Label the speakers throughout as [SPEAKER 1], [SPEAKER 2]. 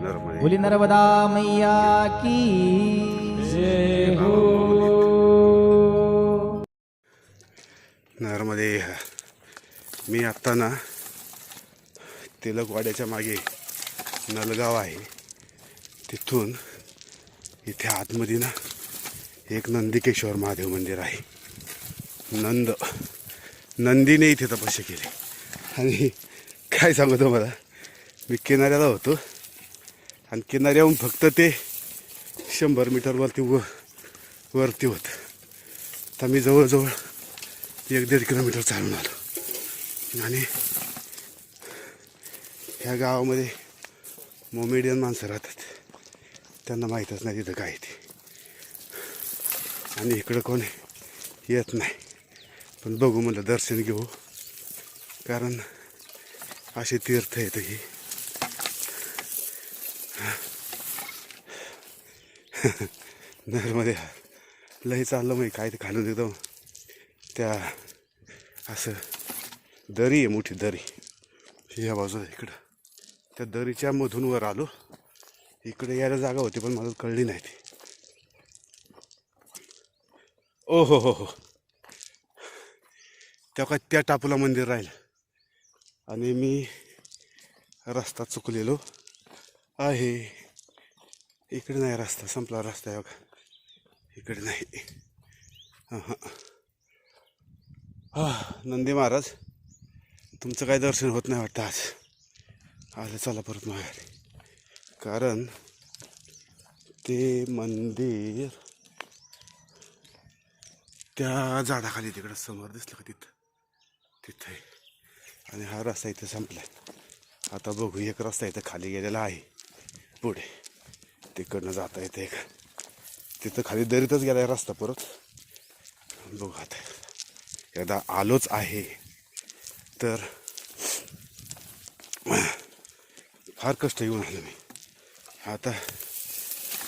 [SPEAKER 1] बोली नर्मदा मैया की जय हो।
[SPEAKER 2] नर्मदे। मी आत्ता ना तिलकवाड्याच्या मागे नलगाव आहे, तिथून इथे आतमध्ये ना एक नंदिकेश्वर महादेव मंदिर आहे. नंदीने इथे तपस्या केली. आणि काय सांगू तुम्हाला, मी किनाऱ्याला होतो आणि किनाऱ्याहून फक्त ते 100 मीटरवरती वरती होतं. तर मी जवळजवळ 1-1.5 किलोमीटर चालून आलो. आणि ह्या गावामध्ये मोमेडियन माणसं राहतात, त्यांना माहीतच नाही तिथं काय ते. आणि इकडं कोण येत नाही, पण बघू म्हणलं दर्शन घेऊ, कारण असे तीर्थ येतं ही. नर्मदे लई चाललं मग काय ते खालून एकदम त्या असं दरी आहे, मोठी दरी या बाजूला. इकडं त्या दरीच्या मधून वर आलो. इकडे यायला जागा होती पण मला कळली नाही ती. ओ हो हो हो, तेव्हा त्या टापूला मंदिर राहिलं आणि मी रस्ता चुकलेलो आहे. इकडे नाही रस्ता, संपला रस्ता आहे बघा, इकडे नाही. नंदी महाराज, तुमचं काय दर्शन होत नाही वाटतं आज. आलं चला परत माघारी, कारण ते मंदिर त्या झाडाखाली तिकडं समोर दिसलं का, तिथं आहे. आणि हा रस्ता इथं संपलाय. आता बघू, एक रस्ता इथं खाली गेलेला आहे पुढे, तिकडनं जाता येते का. तिथं खाली दरीतच गेलाय रस्ता परत. बघू आता, एकदा आलोच आहे तर फार कष्ट घेऊन आलो मी. आता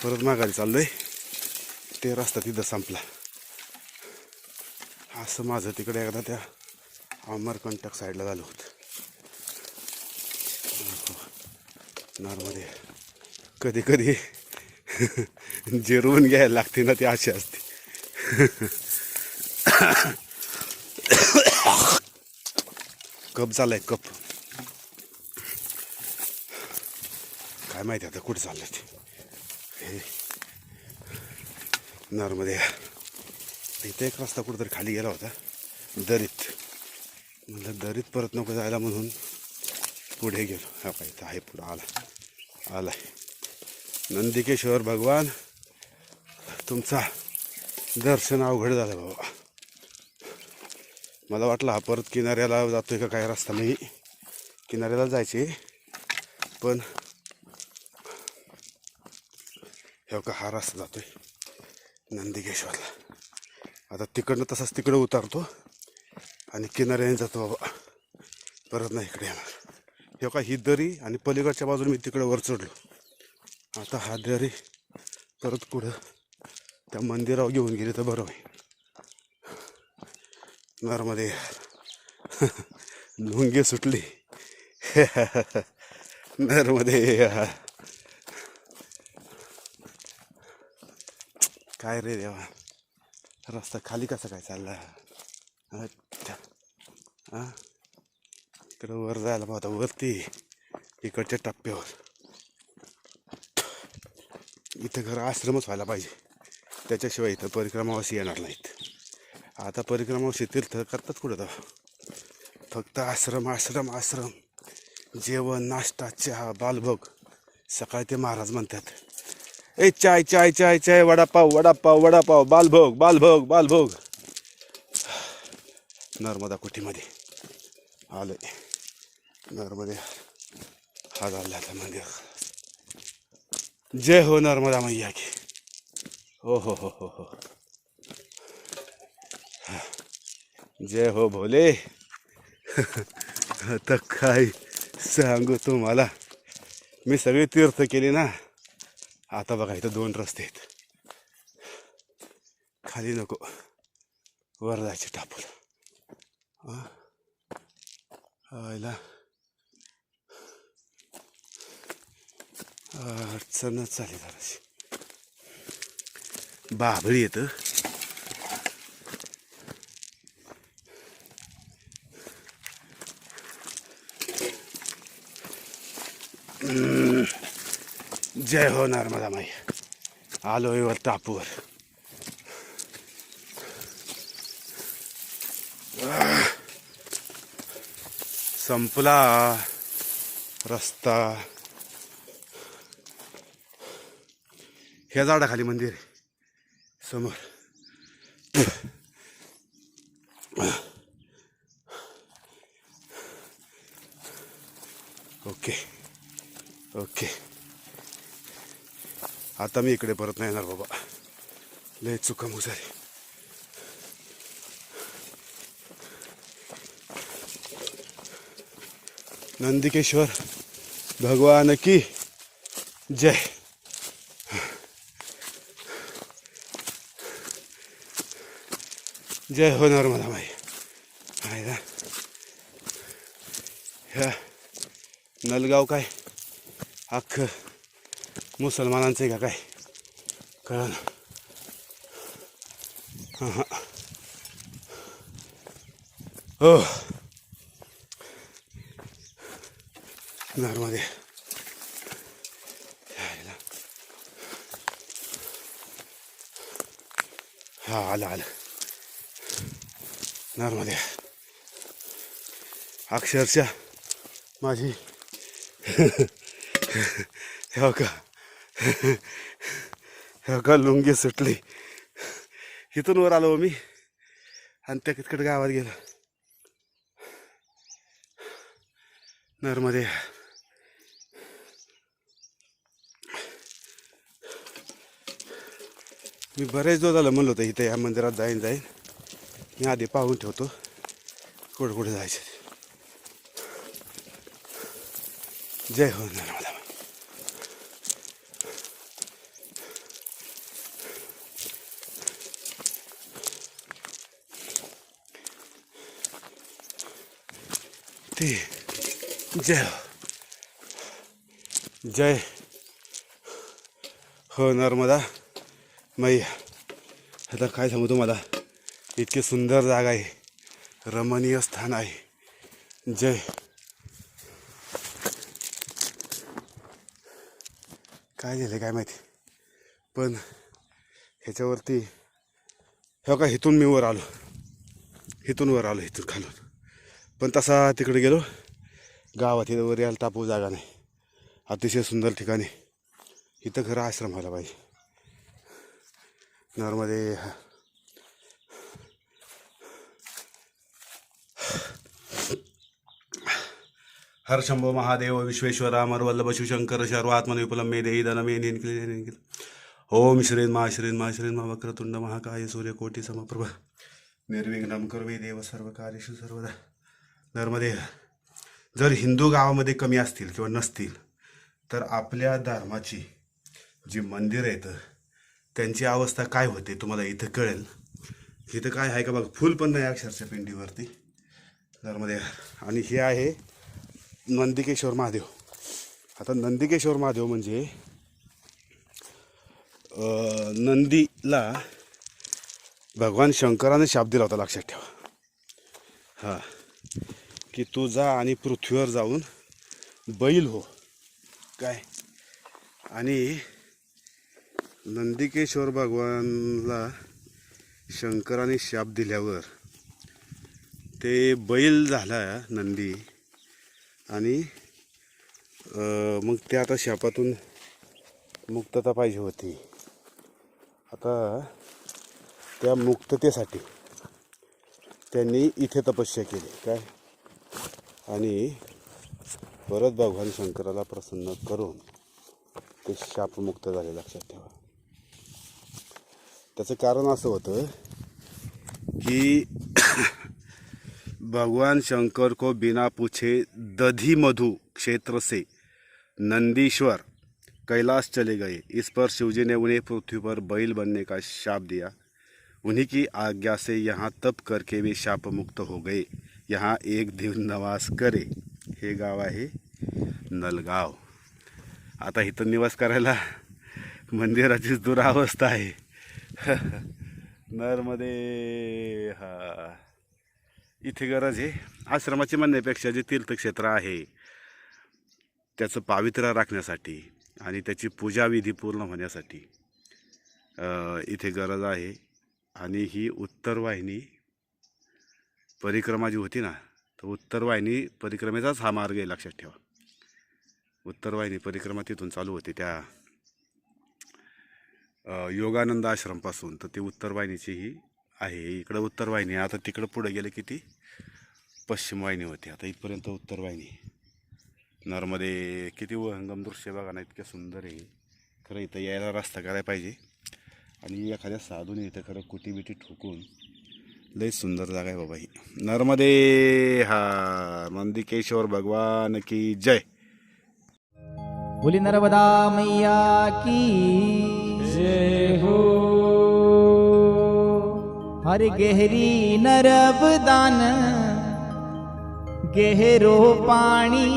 [SPEAKER 2] परत माघारी चाललोय, ते रस्ता तिथं संपला. असं माझं तिकडे एकदा त्या अमरकंटक साईडला झालं होतं. नॉर्मली कधी कधी जिरवून घ्यायला लागते ना, ती अशी असते. कप चाललाय कप, काय माहिती आता कुठं चाललंय ते. हे नॉर्मली इथे एक रस्ता कुठंतरी खाली गेला होता दरीत. म्हणलं दरीत परत नको जायला म्हणून पुढे गेलो. हा काय इथं आहे, पुढं आलाय नंदिकेश्वर भगवान. तुमचा दर्शन अवघड झालं बाबा. मला वाटलं हा परत किनाऱ्याला जातोय का काय रस्ता. नाही, किनाऱ्याला जायचे, पण हे का हा रस्ता जातोय नंदिकेश्वरला. आता तिकडनं तसाच तिकडं उतारतो आणि किनाऱ्याने जातो बाबा, परत नाही इकडे येणार. हे का ही दरी आणि पलीकडच्या बाजूने मी तिकडं वर चढलो. आता हा दरी परत पुढं त्या मंदिरावर घेऊन गेले तर बरं होईल. नर्मदे लुंगी सुटली. नर्मदे काय रे देवा, रस्ता खाली कसा काय चालला. हां, इकडं वर जायला पाहता, वरती इकडच्या टप्प्यावर. इथं घर आश्रमच व्हायला पाहिजे, त्याच्याशिवाय इथं परिक्रमावासी येणार नाहीत. आता परिक्रमावासी तीर्थ करतात कुठं तर, फक्त आश्रम आश्रम आश्रम. जेवण, नाश्ता, चहा, बालभोग. सकाळी ते महाराज म्हणतात, ए चाय चाय चाय चाय, वडापाव वडापाव वडापाव, बालभोग बालभोग बालभोग. नर्मदा कुटीमध्ये आलोय. नर्मदे हा झाला मंदिर. जय हो नर्मदा मैया की. हो हो हो हो हो, जय हो भोले. आता काय सांगू तुम्हाला, मी सगळे तीर्थ केले ना. आता बघा इथं 2 रस्ते आहेत. खाली नको, वर जायचे टापूला. आयला अडचणच झाली जराशी. बाभळी येतं. जय हो नर्मदा माई. आलोय वर टापूवर. संपला रस्ता. ह्या झाडाखाली मंदिर आहे समोर. Okay okay. आता मी इकडे परत नाही येणार बाबा. लय चुकामुक झाली. नंदिकेश्वर भगवान की जय. जय हो नर्मदा माई. आहे ना ह्या नलगाव काय अख्खं मुसलमानांचं आहे का काय कळलं. हां हां हो नर्मदे. हा आलं नर्मदे. अक्षरशः माझी हो का लुंगी सुटली. इथून वर आलो मी आणि त्या कितकट गावात गेलो. नर्मदे. मी बरेच दिवस झालं म्हणलो होतं इथं या मंदिरात जाईन. मी आधी पाहून ठेवतो कुठे जायचं. जय हो नर्मदा. ते जय जय हो नर्मदा मैया. आता काय सांगू तुम्हाला. इतकी सुंदर जागा आहे. रमणीय स्थान आहे. जय. काय झालं काय माहिती पण ह्याच्यावरती हो का इथून मी वर आलो. इथून खालून. पण तसा तिकडे गेलो गावात. इथं वर यायला टापू जागा नाही. अतिशय सुंदर ठिकाणी. इथं खरं आश्रम व्हायला पाहिजे. नर्मदे. हर शंभो महादेव विश्वेश्वरा मरवल्लभ शिवशंकर सर्वात्मन विपुलम मे देही धनमे निखिल. ओम श्रीन मा वक्रतुंड महाकाय सूर्यकोटी समप्रभ निर्विघ्नं कुर्मे देव सर्व कार्येषु सर्वदा. नर्मदे. जर हिंदू गावामध्ये कमी असतील किंवा नसतील तर आपल्या धर्माची जी मंदिरं आहेत त्यांची अवस्था काय होते तुम्हाला इथं कळेल. इथं काय आहे का बघ. फुल पण नाही अक्षरशः पिंडीवरती. नर्मदे. आणि हे आहे नंदिकेश्वर महादेव. आता नंदिकेश्वर महादेव म्हणजे नंदीला भगवान शंकराने शाप दिला होता. लक्षात ठेवा. हां की तू जा आणि पृथ्वीवर जाऊन बैल हो काय. आणि नंदिकेश्वर भगवानला शंकराने शाप दिल्यावर ते बैल झाला नंदी. आणि मग ते आता शापातून मुक्तता पाहिजे होती. आता त्या मुक्ततेसाठी त्यांनी इथे तपस्या केली काय. आणि परत भगवान शंकराला प्रसन्न करून ते शापमुक्त झाले. लक्षात ठेवा. त्याचं कारण असं होतं की भगवान शंकर को बिना पूछे दधी मधु क्षेत्र से नंदीश्वर कैलाश चले गए. इस पर शिवजी ने उन्हें पृथ्वी पर बैल बनने का शाप दिया. उन्हीं की आज्ञा से यहाँ तप करके वे शाप मुक्त हो गए. यहाँ एक दिन नवास करे. हे गाव आहे नलगाव. आता इथं निवास करायला मंदिराचीच दुरावस्था आहे. नरमध्ये हा इथे गरज आहे आश्रमाची म्हणण्यापेक्षा जे तीर्थक्षेत्र आहे त्याचं पावित्र्य राखण्यासाठी आणि त्याची पूजाविधी पूर्ण होण्यासाठी इथे गरज आहे. आणि ही उत्तर वाहिनी परिक्रमा जी होती ना, तर उत्तर वाहिनी परिक्रमेचाच हा मार्ग आहे, लक्षात ठेवा. उत्तर वाहिनी परिक्रमा तिथून चालू होते त्या योगानंद आश्रमपासून, तर ती उत्तर वाहिनीची ही आहे. इकडं उत्तर वाहिनी, आता तिकडं पुढे गेले की ती पश्चिम वाहिनी होती. आता इथपर्यंत उत्तर वाहिनी. नरमध्ये किती वहंगम दृश्य बघा ना, इतके सुंदर आहे. खरं इथं यायला रस्ता करायला पाहिजे आणि एखाद्या साधूने इथं खरं कुटी बिटी ठोकून. लई सुंदर जागा आहे बाबा ही. नरमध्ये हा नंदिकेश्वर भगवान की जय.
[SPEAKER 1] बोली नर्मदा मैया की
[SPEAKER 3] जय हो.
[SPEAKER 1] हर गहरी नर्मदान गहरो पाणी